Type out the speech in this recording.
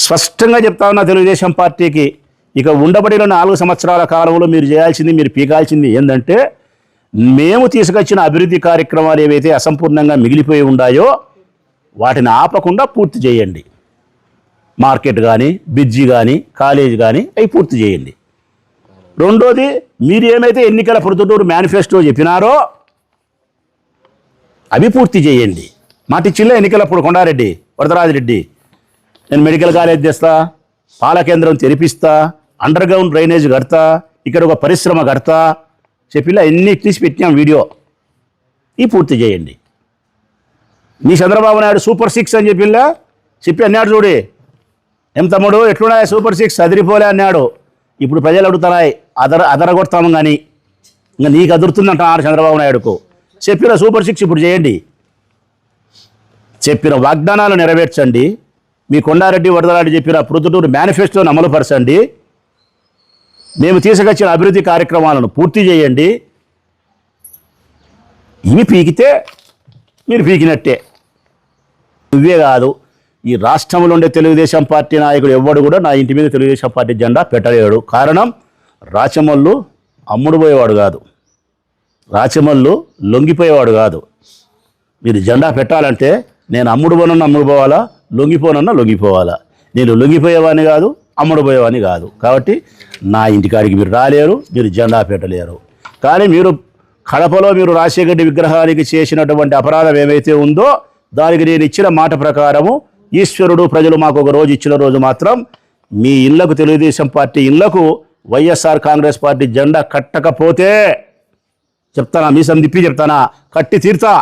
స్పష్టంగా చెప్తా ఉన్నా తెలుగుదేశం పార్టీకి ఇక ఉండబడిన 4 సంవత్సరాల కాలంలో మీరు చేయాల్సింది, మీరు పీకాల్సింది ఏంటంటే, మేము తీసుకొచ్చిన అభివృద్ధి కార్యక్రమాలు ఏవైతే అసంపూర్ణంగా మిగిలిపోయి ఉన్నాయో వాటిని ఆపకుండా పూర్తి చేయండి. మార్కెట్ కానీ, బ్రిడ్జి కానీ, కాలేజ్ కానీ అవి పూర్తి చేయండి. రెండోది, మీరు ఏమైతే ఎన్నికల ప్రొద్దుటూరు మేనిఫెస్టో చెప్పినారో అవి పూర్తి చేయండి. మాటిచ్చిల్లో ఎన్నికలప్పుడు కొండారెడ్డి, వరదరాజిరెడ్డి, నేను మెడికల్ కాలేజ్ తెస్తా, పాల కేంద్రం తెరిపిస్తా, అండర్ గ్రౌండ్ డ్రైనేజ్ కడతా, ఇక్కడ ఒక పరిశ్రమ కడతా చెప్పిలా ఎన్ని తీసి పెట్టినాం వీడియో. ఈ పూర్తి చేయండి. మీ చంద్రబాబు నాయుడు సూపర్ 6 అని చెప్పి అన్నాడు. చూడే ఏం తమ్ముడు ఎట్లున్నాయి సూపర్ 6 అదిరిపోలే అన్నాడు. ఇప్పుడు ప్రజలు అడుగుతున్నాయి అదరగొడతాము కానీ ఇంకా నీకు అదురుతుందంటున్నారు చంద్రబాబు నాయుడుకు. చెప్పిన సూపర్ 6 ఇప్పుడు చేయండి. చెప్పిన వాగ్దానాలు నెరవేర్చండి. మీ కొండారెడ్డి, వరదరారెడ్డి చెప్పిన ప్రొద్దుటూరు మేనిఫెస్టోను అమలుపరచండి. మేము తీసుకొచ్చిన అభివృద్ధి కార్యక్రమాలను పూర్తి చేయండి. ఇవి పీకితే మీరు పీకినట్టే. నువ్వే కాదు, ఈ రాష్ట్రంలో ఉండే తెలుగుదేశం పార్టీ నాయకుడు ఎవ్వడు కూడా నా ఇంటి మీద తెలుగుదేశం పార్టీ జెండా పెట్టలేడు. కారణం, రాచమల్లు అమ్ముడు పోయేవాడు కాదు, రాచమల్లు లొంగిపోయేవాడు కాదు. మీరు జెండా పెట్టాలంటే నేను అమ్ముడు పోవాలా, లొంగిపోవాలా. నేను లొంగిపోయేవాడిని కాదు, అమ్ముడు పోయేవాడిని కాదు. కాబట్టి నా ఇంటికాడికి మీరు రాలేరు, మీరు జెండా పెట్టలేరు. కానీ మీరు కడపలో మీరు రాజశేఖర రెడ్డి విగ్రహానికి చేసినటువంటి అపరాధం ఏమైతే ఉందో దానికి నేను ఇచ్చిన మాట ప్రకారము ఈశ్వరుడు, ప్రజలు మాకు ఒక రోజు ఇచ్చిన రోజు మాత్రం మీ ఇళ్లకు, తెలుగుదేశం పార్టీ ఇళ్లకు వైఎస్ఆర్ కాంగ్రెస్ పార్టీ జెండా కట్టకపోతే చెప్తానా, మీసం తిప్పి చెప్తానా, కట్టి తీరుతా.